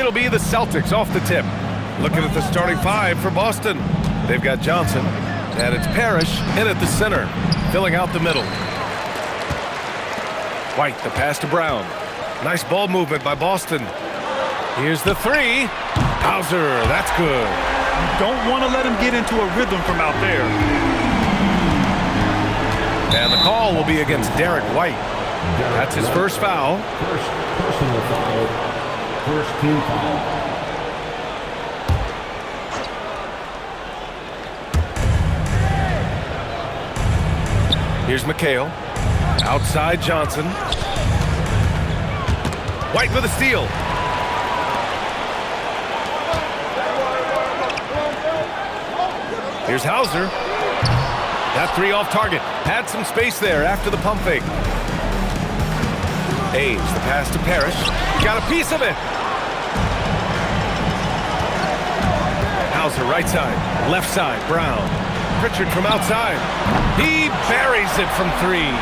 It'll be the Celtics off the tip. Looking at the starting five for Boston. They've got Johnson, and it's Parrish in at the center, filling out the middle. White, the pass to Brown. Nice ball movement by Boston. Here's the three. Hauser, that's good. Don't want to let him get into a rhythm from out there. And the call will be against Derek White. That's his first foul. First personal foul. First team foul. Here's McHale. Outside Johnson. White with a steal. Here's Hauser. That three off target. Had some space there after the pump fake. Ames, the pass to Parrish. Got a piece of it. Hauser, right side. Left side, Brown. Pritchard from outside. He buries it from three.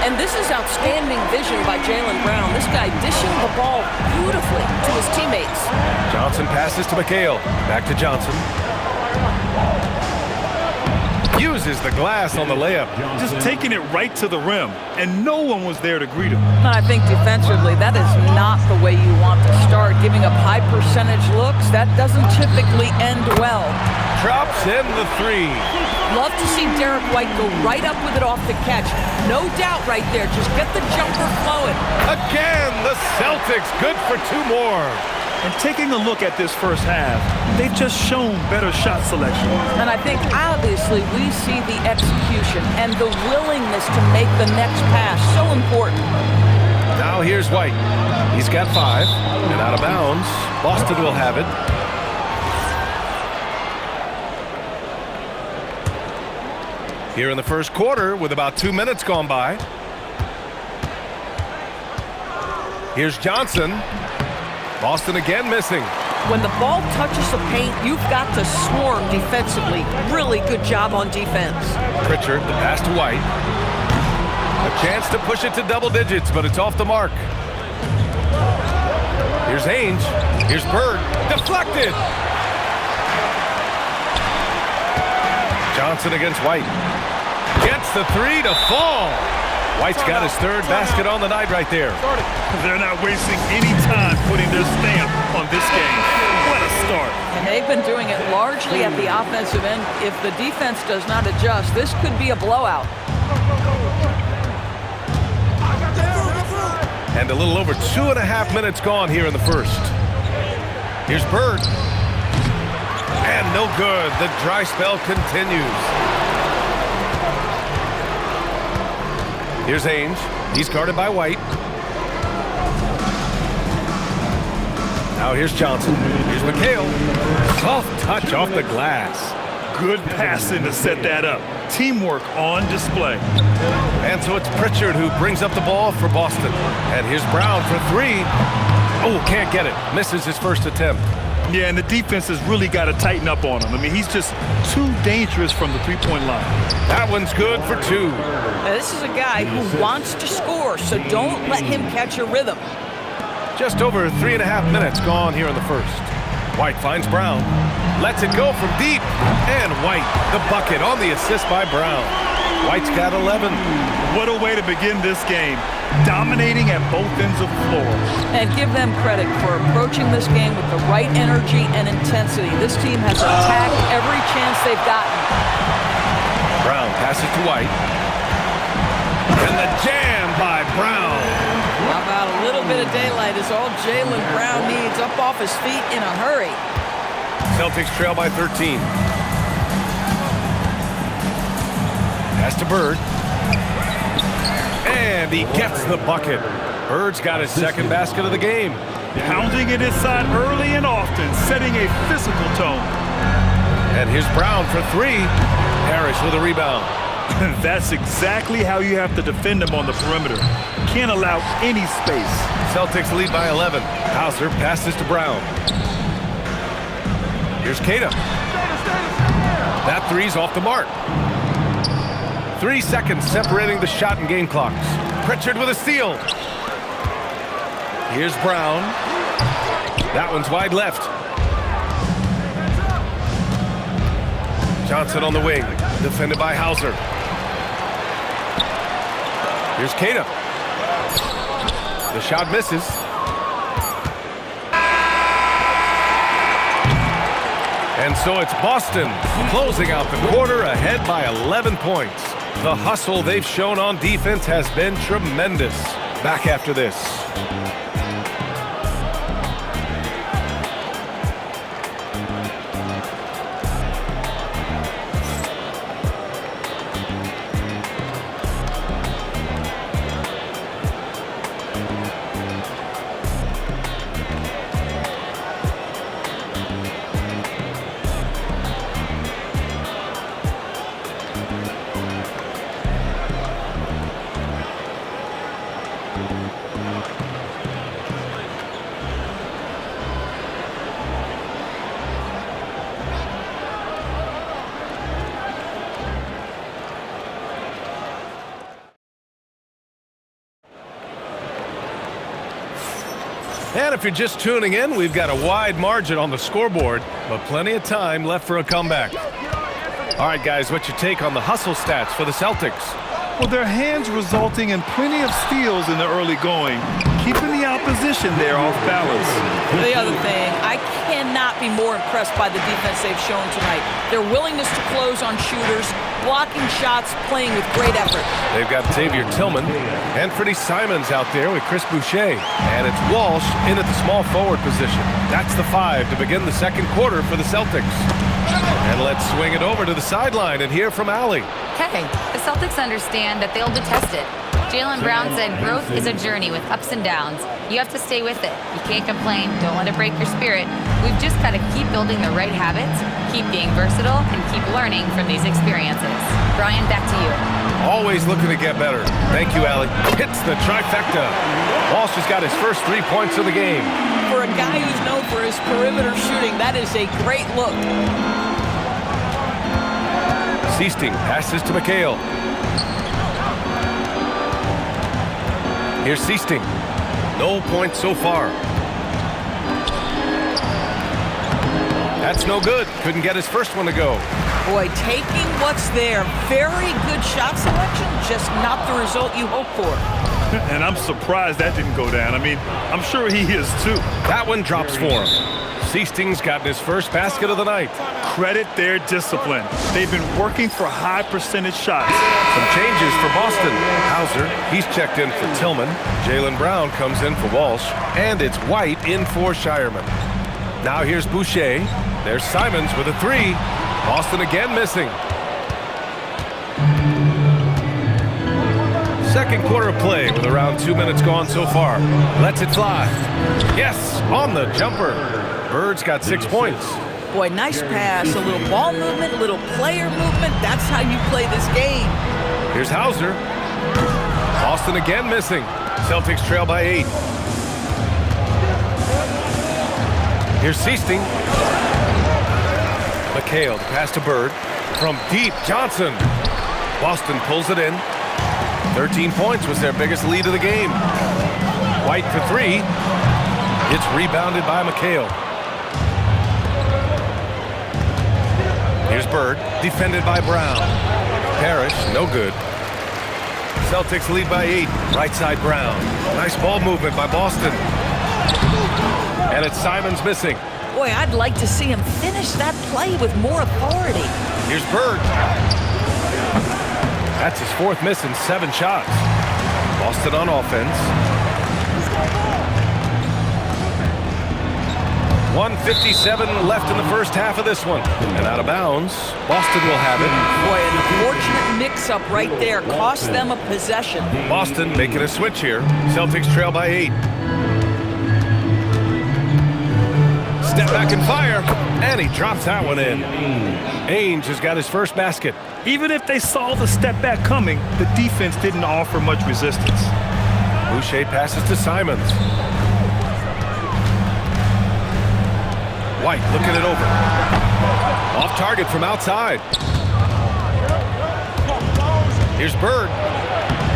And this is outstanding vision by Jaylen Brown. This guy dishing the ball beautifully to his teammates. Johnson passes to McHale. Back to Johnson. Uses the glass on the layup. Just taking it right to the rim, and no one was there to greet him. And I think defensively, that is not the way you want to start. Giving up high percentage looks, that doesn't typically end well. Drops in the three. Love to see Derek White go right up with it off the catch. No doubt right there. Just get the jumper flowing. Again, the Celtics good for two more. And taking a look at this first half, they've just shown better shot selection. And I think obviously we see the execution and the willingness to make the next pass so important. Now here's White. He's got five and out of bounds. Boston will have it. Here in the first quarter with about 2 minutes gone by. Here's Johnson. Boston again missing. When the ball touches the paint, you've got to swarm defensively. Really good job on defense. Pritchard, the pass to White. A chance to push it to double digits, but it's off the mark. Here's Ainge. Here's Bird. Deflected. Johnson against White. Gets the three to fall. White's got his third basket on the night right there. They're not wasting any time putting their stamp on this game. What a start. And they've been doing it largely at the offensive end. If the defense does not adjust, this could be a blowout. And a little over 2.5 minutes gone here in the first. Here's Bird. And no good. The dry spell continues. Here's Ainge. He's guarded by White. Now here's Johnson. Here's McHale. Soft touch off the glass. Good passing to set that up. Teamwork on display. And so it's Pritchard who brings up the ball for Boston. And here's Brown for three. Oh, can't get it. Misses his first attempt. Yeah, and the defense has really got to tighten up on him. I mean, he's just too dangerous from the three-point line. That one's good for two. Now, this is a guy who wants to score, so don't let him catch a rhythm. Just over 3.5 minutes gone here in the first. White finds Brown. Lets it go from deep. And White, the bucket on the assist by Brown. White's got 11. What a way to begin this game. Dominating at both ends of the floor. And give them credit for approaching this game with the right energy and intensity. This team has attacked every chance they've gotten. Brown passes to White. And the jam by Brown. How about a little bit of daylight is all Jaylen Brown needs, up off his feet in a hurry. Celtics trail by 13. Pass to Bird. And he gets the bucket. Bird's got his second basket of the game. Pounding it inside early and often, setting a physical tone. And here's Brown for three. Parrish with a rebound. That's exactly how you have to defend him on the perimeter. Can't allow any space. Celtics lead by 11. Hauser passes to Brown. Here's Cada. That three's off the mark. 3 seconds separating the shot and game clocks. Pritchard with a steal. Here's Brown. That one's wide left. Johnson on the wing, defended by Hauser. Here's Keita. The shot misses. And so it's Boston closing out the quarter ahead by 11 points. The hustle they've shown on defense has been tremendous. Back after this. And if you're just tuning in, we've got a wide margin on the scoreboard, but plenty of time left for a comeback. All right, guys, what's your take on the hustle stats for the Celtics? Well, their hands resulting in plenty of steals in the early going, keeping the opposition there off balance. The other thing, I cannot be more impressed by the defense they've shown tonight. Their willingness to close on shooters, blocking shots, playing with great effort. They've got Xavier Tillman and Freddie Simons out there with Chris Boucher. And it's Walsh in at the small forward position. That's the 5 to begin the second quarter for the Celtics. And let's swing it over to the sideline and hear from Allie. Okay, the Celtics understand that they'll be tested. Jaylen Brown said growth is a journey with ups and downs. You have to stay with it. You can't complain. Don't let it break your spirit. We've just got to keep building the right habits, keep being versatile, and keep learning from these experiences. Brian, back to you. Always looking to get better. Thank you, Allie. Hits the trifecta. Walsh has got his first 3 points of the game. For a guy who's known for his perimeter shooting, that is a great look. Seasting passes to McHale. Here's Seasting. No points so far. That's no good. Couldn't get his first one to go. Boy, taking what's there. Very good shot selection, just not the result you hope for. And I'm surprised that didn't go down. I mean, I'm sure he is too. That one drops for him. Seasting's gotten his first basket of the night. Credit their discipline. They've been working for high percentage shots. Some changes for Boston. Hauser, he's checked in for Tillman. Jaylen Brown comes in for Walsh. And it's White in for Shireman. Now here's Boucher. There's Simons with a 3. Boston again missing. Second quarter of play with around 2 minutes gone so far. Lets it fly. Yes, on the jumper. Bird's got 6 points. Boy, nice pass. A little ball movement, a little player movement. That's how you play this game. Here's Hauser. Boston again missing. Celtics trail by 8. Here's Seasting. McHale, the pass to Bird. From deep, Johnson. Boston pulls it in. 13 points was their biggest lead of the game. White for 3. It's rebounded by McHale. Here's Bird, defended by Brown. Parrish, no good. Celtics lead by 8. Right side Brown. Nice ball movement by Boston. And it's Simons missing. Boy, I'd like to see him finish that play with more authority. Here's Bird. That's his 4th miss in 7 shots. Boston on offense. 1:57 left in the first half of this one. And out of bounds, Boston will have it. Boy, an unfortunate mix-up right there. Cost them a possession. Boston making a switch here. Celtics trail by 8. Step back and fire. And he drops that one in. Ainge has got his first basket. Even if they saw the step back coming, the defense didn't offer much resistance. Boucher passes to Simons. White looking it over. Off target from outside. Here's Bird.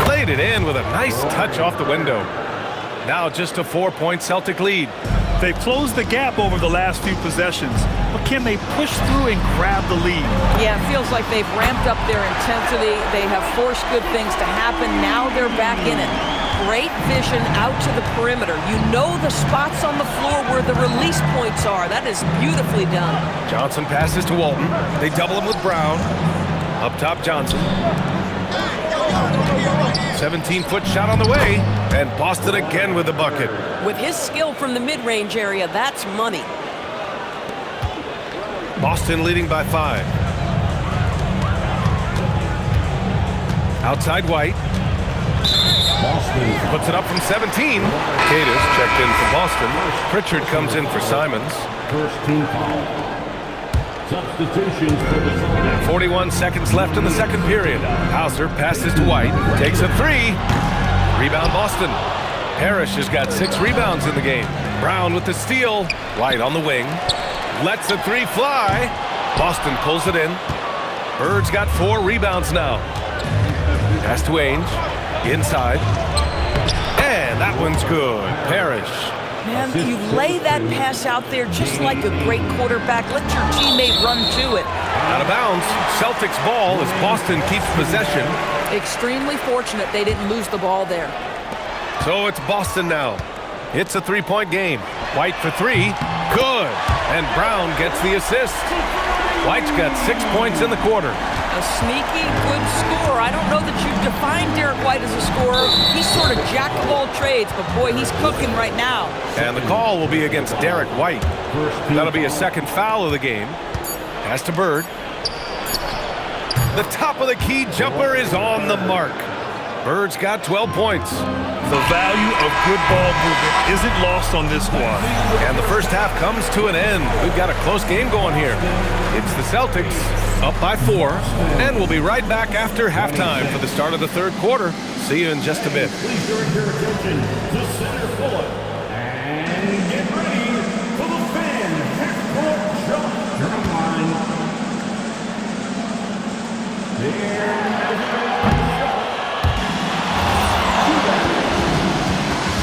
Played it in with a nice touch off the window. Now just a 4-point Celtic lead. They've closed the gap over the last few possessions, but can they push through and grab the lead? Yeah, it feels like they've ramped up their intensity. They have forced good things to happen. Now they're back in it. Great vision out to the perimeter. You know the spots on the floor where the release points are. That is beautifully done. Johnson passes to Walton. They double him with Brown. Up top, Johnson. 17-foot shot on the way, and Boston again with the bucket. With his skill from the mid-range area, that's money. Boston leading by 5. Outside White. Boston. Puts it up from 17. Cadis checked in for Boston. Pritchard comes in for Simons. First team foul. Substitutions for the Celtics. 41 seconds left in the second period. Hauser passes to White. Takes a 3. Rebound Boston. Parrish has got 6 rebounds in the game. Brown with the steal. White on the wing. Lets a 3 fly. Boston pulls it in. Bird's got 4 rebounds now. Pass to Ainge. Inside. And that one's good. Parrish. Man, you lay that pass out there just like a great quarterback. Let your teammate run to it. Out of bounds. Celtics ball as Boston keeps possession. Extremely fortunate they didn't lose the ball there. So it's Boston now. It's a 3-point game. White for 3. Good. And Brown gets the assist. White's got 6 points in the quarter. A sneaky good scorer. I don't know that you define Derek White as a scorer. He's sort of jack of all trades, but boy, he's cooking right now. And the call will be against Derek White. That'll be a second foul of the game. Pass to Bird. The top of the key jumper is on the mark. Bird's got 12 points. The value of good ball movement isn't lost on this squad. And the first half comes to an end. We've got a close game going here. It's the Celtics up by 4, and we'll be right back after halftime for the start of the third quarter. See you in just a bit. Please direct your attention to center court and get ready for the fan half-court jump drum line.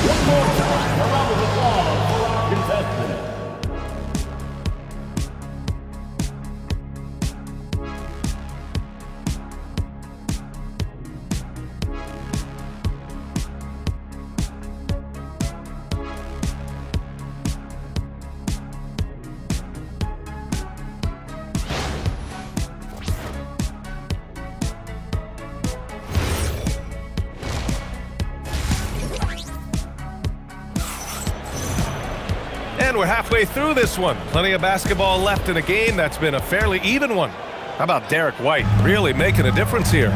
One more time, a round of applause for our contestant. And we're halfway through this one. Plenty of basketball left in a game that's been a fairly even one. How about Derek White really making a difference here?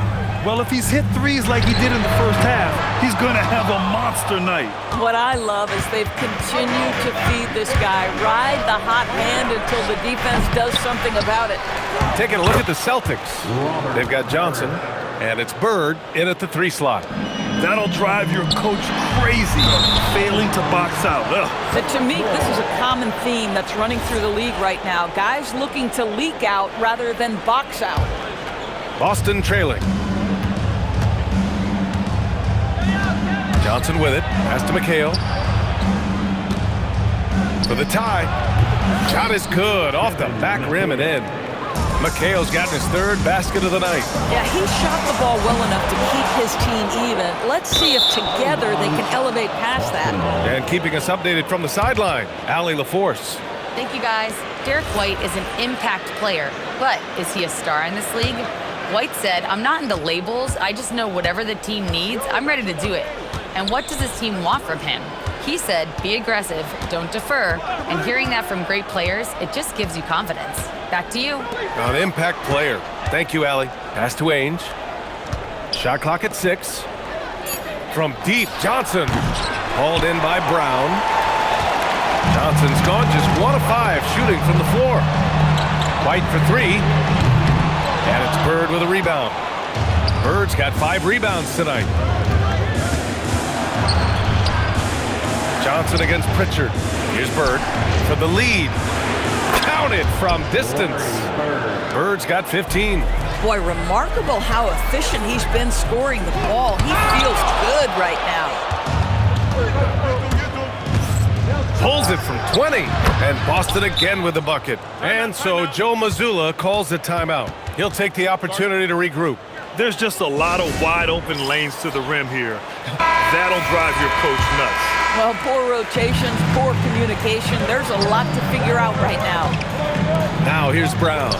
Well, if he's hit threes like he did in the first half, he's going to have a monster night. What I love is they've continued to feed this guy. Ride the hot hand until the defense does something about it. Taking a look at the Celtics. They've got Johnson, and it's Bird in at the 3 slot. That'll drive your coach crazy, failing to box out. But to me, this is a common theme that's running through the league right now. Guys looking to leak out rather than box out. Boston trailing. Johnson with it. Pass to McHale. For the tie. Shot is good. Off the back rim and in. McHale's gotten his 3rd basket of the night. Yeah, he shot the ball well enough to keep his team even. Let's see if together they can elevate past that. And keeping us updated from the sideline, Allie LaForce. Thank you, guys. Derek White is an impact player, but is he a star in this league? White said, "I'm not into labels. I just know whatever the team needs, I'm ready to do it." And what does his team want from him? He said, "Be aggressive, don't defer." And hearing that from great players, it just gives you confidence. Back to you. An impact player. Thank you, Allie. Pass to Ainge. Shot clock at 6. From deep, Johnson. Hauled in by Brown. Johnson's gone just 1 of 5 shooting from the floor. White for 3. And it's Bird with a rebound. Bird's got 5 rebounds tonight. Johnson against Pritchard. Here's Bird for the lead. Counted from distance. Bird's got 15. Boy, remarkable how efficient he's been scoring the ball. He feels good right now. Pulls it from 20. And Boston again with the bucket. And so Joe Mazzulla calls a timeout. He'll take the opportunity to regroup. There's just a lot of wide open lanes to the rim here. That'll drive your coach nuts. Well, poor rotations, poor communication. There's a lot to figure out right now. Now here's Brown.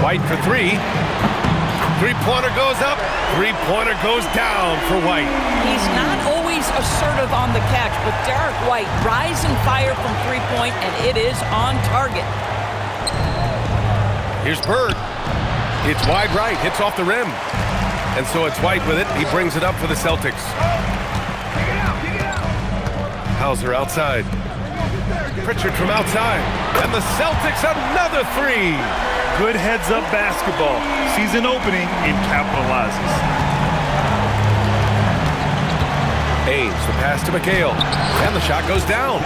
White for three. Three-pointer goes up. Three-pointer goes down for White. He's not always assertive on the catch, but Derek White, rise and fire from three-point, and it is on target. Here's Bird. It's wide right, hits off the rim. And so it's White with it. He brings it up for the Celtics. Hauser outside. Pritchard from outside. And the Celtics another three. Good heads-up basketball. Sees an opening and capitalizes. Ames, the pass to McHale. And the shot goes down.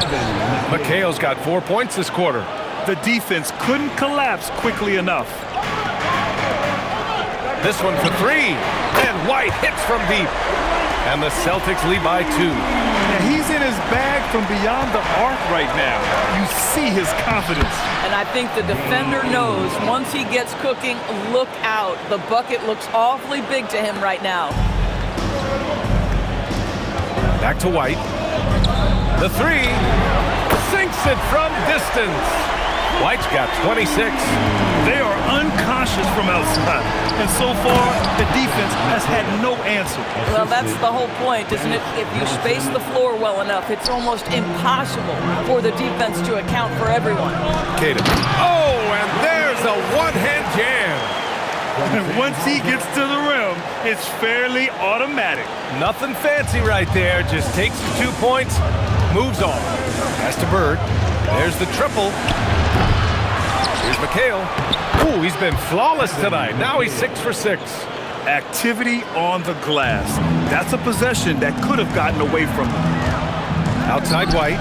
McHale's got 4 points this quarter. The defense couldn't collapse quickly enough. This one for three. And White hits from deep. And the Celtics lead by 2. Now he's in his bag from beyond the arc right now. You see his confidence. And I think the defender knows once he gets cooking, look out. The bucket looks awfully big to him right now. Back to White. The three. Sinks it from distance. White's got 26. They are unconscious from outside. And so far, the defense has had no answer. Well, that's the whole point, isn't it? If you space the floor well enough, it's almost impossible for the defense to account for everyone. Caden. Oh, and there's a one-hand jam. And once he gets to the rim, it's fairly automatic. Nothing fancy right there. Just takes the 2 points, moves on. Pass to Bird. There's the triple. Here's McHale. Ooh, he's been flawless tonight. Now he's 6 for 6. Activity on the glass. That's a possession that could have gotten away from him. Outside White.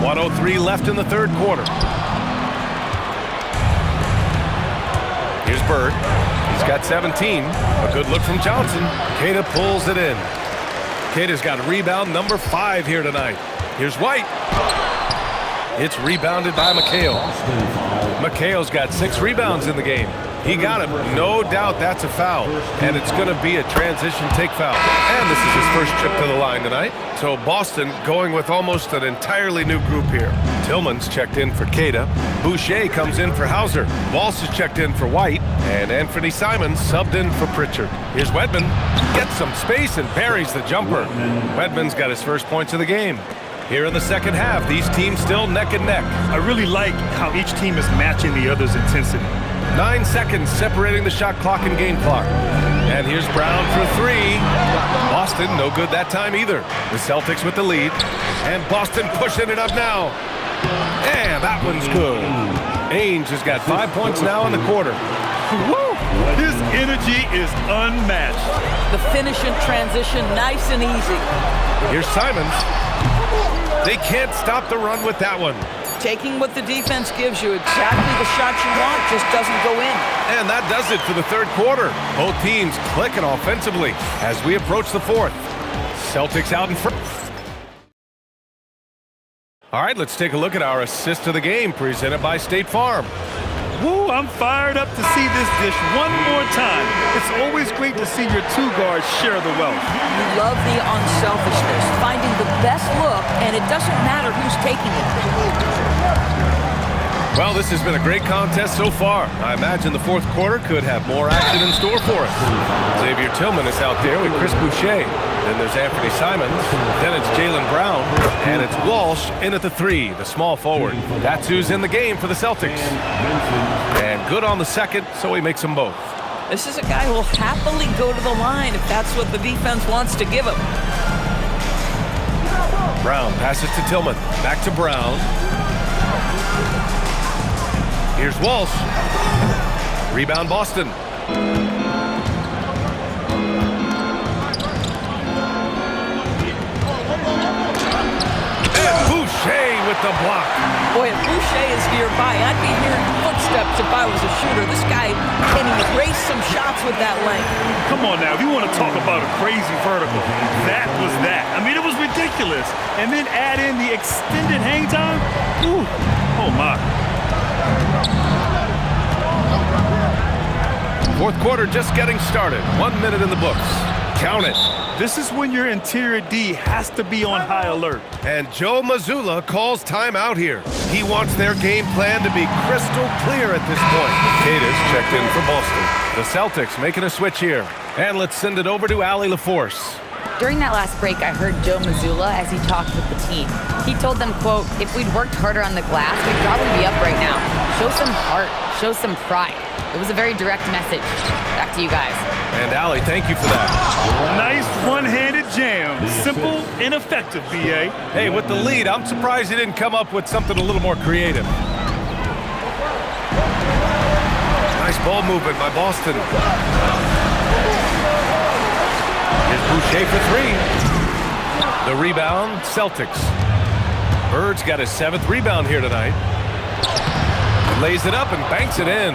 1:03 left in the third quarter. Here's Bird. He's got 17. A good look from Johnson. Queta pulls it in. Queta's got rebound number 5 here tonight. Here's White. It's rebounded by McHale. McHale's got 6 rebounds in the game. He got him. No doubt that's a foul. And it's going to be a transition take foul. And this is his first trip to the line tonight. So Boston going with almost an entirely new group here. Tillman's checked in for Queta. Boucher comes in for Hauser. Walsh is checked in for White. And Anthony Simons subbed in for Pritchard. Here's Wedman. Gets some space and buries the jumper. Wedman's got his first points of the game. Here in the second half, these teams still neck and neck. I really like how each team is matching the other's intensity. 9 seconds separating the shot clock and game clock. And here's Brown for 3. Boston, no good that time either. The Celtics with the lead. And Boston pushing it up now. And that one's good. Ainge has got 5 points now in the quarter. Woo! His energy is unmatched. The finish in transition, nice and easy. Here's Simons. They can't stop the run with that one. Taking what the defense gives you, exactly the shot you want, just doesn't go in. And that does it for the third quarter. Both teams clicking offensively as we approach the fourth. Celtics out in front. All right, let's take a look at our assist of the game presented by State Farm. Woo, I'm fired up to see this dish one more time. It's always great to see your 2 guards share the wealth. You love the unselfishness, finding the best look, and it doesn't matter who's taking it. Well, this has been a great contest so far. I imagine the fourth quarter could have more action in store for us. Xavier Tillman is out there with Chris Boucher. Then there's Anthony Simons. Then it's Jaylen Brown. And it's Walsh in at the 3, the small forward. That's who's in the game for the Celtics. And good on the second, so he makes them both. This is a guy who will happily go to the line if that's what the defense wants to give him. Brown passes to Tillman. Back to Brown. Here's Walsh. Rebound Boston. And Boucher with the block. Boy, if Boucher is nearby, I'd be hearing footsteps if I was a shooter. This guy can erase some shots with that length. Come on now, if you want to talk about a crazy vertical, that was that. I mean, it was ridiculous. And then add in the extended hang time. Ooh, oh my. Fourth quarter just getting started. 1 minute in the books. Count it. This is when your interior D has to be on high alert. And Joe Mazzulla calls timeout here. He wants their game plan to be crystal clear at this point. Cadis checked in for Boston. The Celtics making a switch here. And let's send it over to Allie LaForce. During that last break, I heard Joe Mazzulla as he talked with the team. He told them, quote, if we'd worked harder on the glass, we'd probably be up right now. Show some heart. Show some pride. It was a very direct message. Back to you guys. And Allie, thank you for that. Nice one-handed jam. Simple and effective, B.A. Hey, with the lead, I'm surprised he didn't come up with something a little more creative. Nice ball movement by Boston. Here's Boucher for three. The rebound, Celtics. Bird's got his 7th rebound here tonight. Lays it up and banks it in.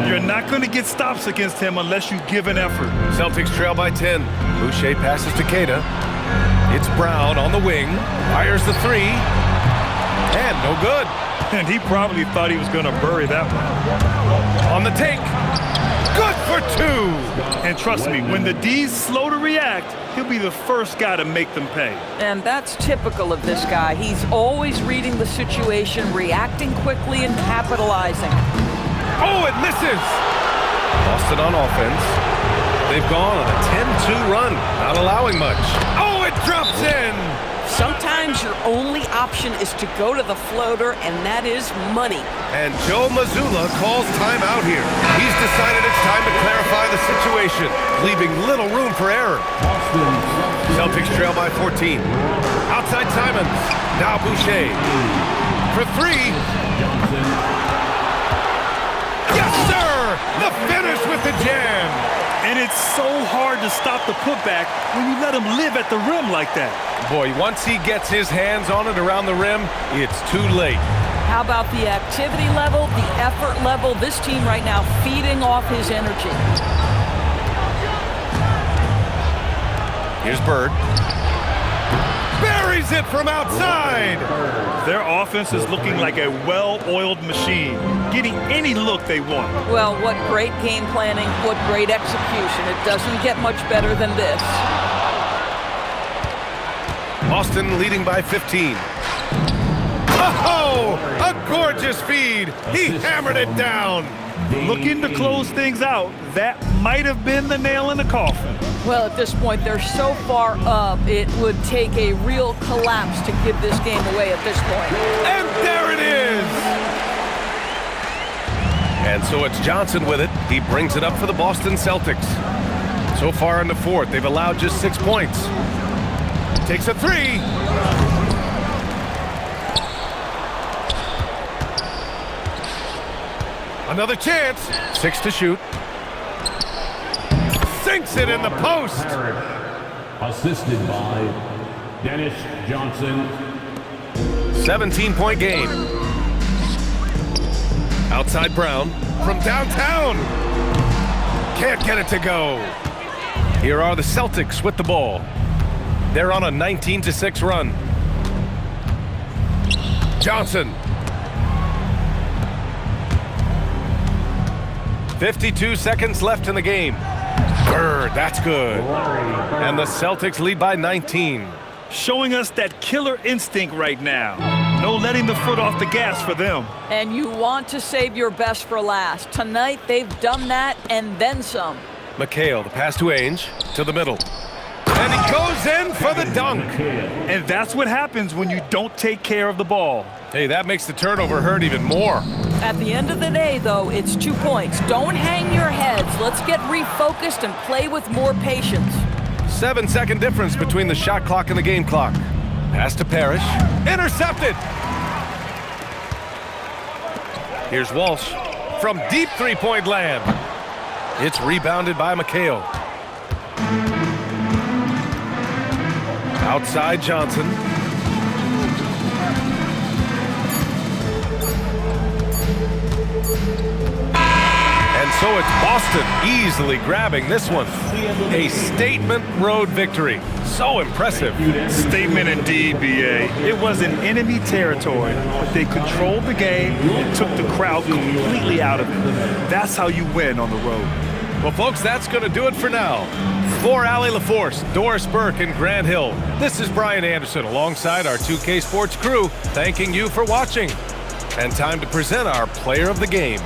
You're not going to get stops against him unless you give an effort. Celtics trail by 10. Boucher passes to Queta. It's Brown on the wing. Fires the three. And no good. And he probably thought he was going to bury that one. On the take. Good for two. And trust me, when the D's slow to react, he'll be the first guy to make them pay. And that's typical of this guy. He's always reading the situation, reacting quickly and capitalizing. Oh, it misses. Boston on offense. They've gone on a 10-2 run, not allowing much. Oh, it drops in. Sometimes your only option is to go to the floater, and that is money. And Joe Mazzulla calls timeout here. He's decided it's time to clarify the situation, leaving little room for error. Celtics trail by 14. Outside Simons. Now Boucher. For three. Yes, sir! The finish with the jam. And it's so hard to stop the putback when you let him live at the rim like that. Boy, once he gets his hands on it around the rim, it's too late. How about the activity level, the effort level? This team right now feeding off his energy. Here's Bird. Buries it from outside. Their offense is looking like a well-oiled machine, getting any look they want. Well, what great game planning, what great execution. It doesn't get much better than this. Boston leading by 15. Oh, a gorgeous feed. He hammered it down. Looking to close things out, that might have been the nail in the coffin. Well, at this point, they're so far up, it would take a real collapse to give this game away at this point. And there it is. And so it's Johnson with it. He brings it up for the Boston Celtics. So far in the fourth, they've allowed just 6 points. Takes a three. Another chance. 6 to shoot. Sinks it in the post. Assisted by Dennis Johnson. 17-point game. Outside Brown from downtown. Can't get it to go. Here are the Celtics with the ball. They're on a 19-6 run. Johnson. 52 seconds left in the game. Bird, that's good. And the Celtics lead by 19. Showing us that killer instinct right now. No letting the foot off the gas for them. And you want to save your best for last. Tonight, they've done that and then some. McHale, the pass to Ainge, to the middle. And he goes in for the dunk. And that's what happens when you don't take care of the ball. Hey, that makes the turnover hurt even more. At the end of the day, though, it's 2 points. Don't hang your heads. Let's get refocused and play with more patience. 7-second difference between the shot clock and the game clock. Pass to Parrish. Intercepted. Here's Walsh from deep three-point land. It's rebounded by McHale. Outside Johnson. And so it's Boston easily grabbing this one. A statement road victory. So impressive. Statement indeed, BA. It was in enemy territory, but they controlled the game and took the crowd completely out of it. That's how you win on the road. Well, folks, that's going to do it for now. For Allie LaForce, Doris Burke, and Grant Hill, this is Brian Anderson alongside our 2K Sports crew, thanking you for watching. And time to present our player of the game.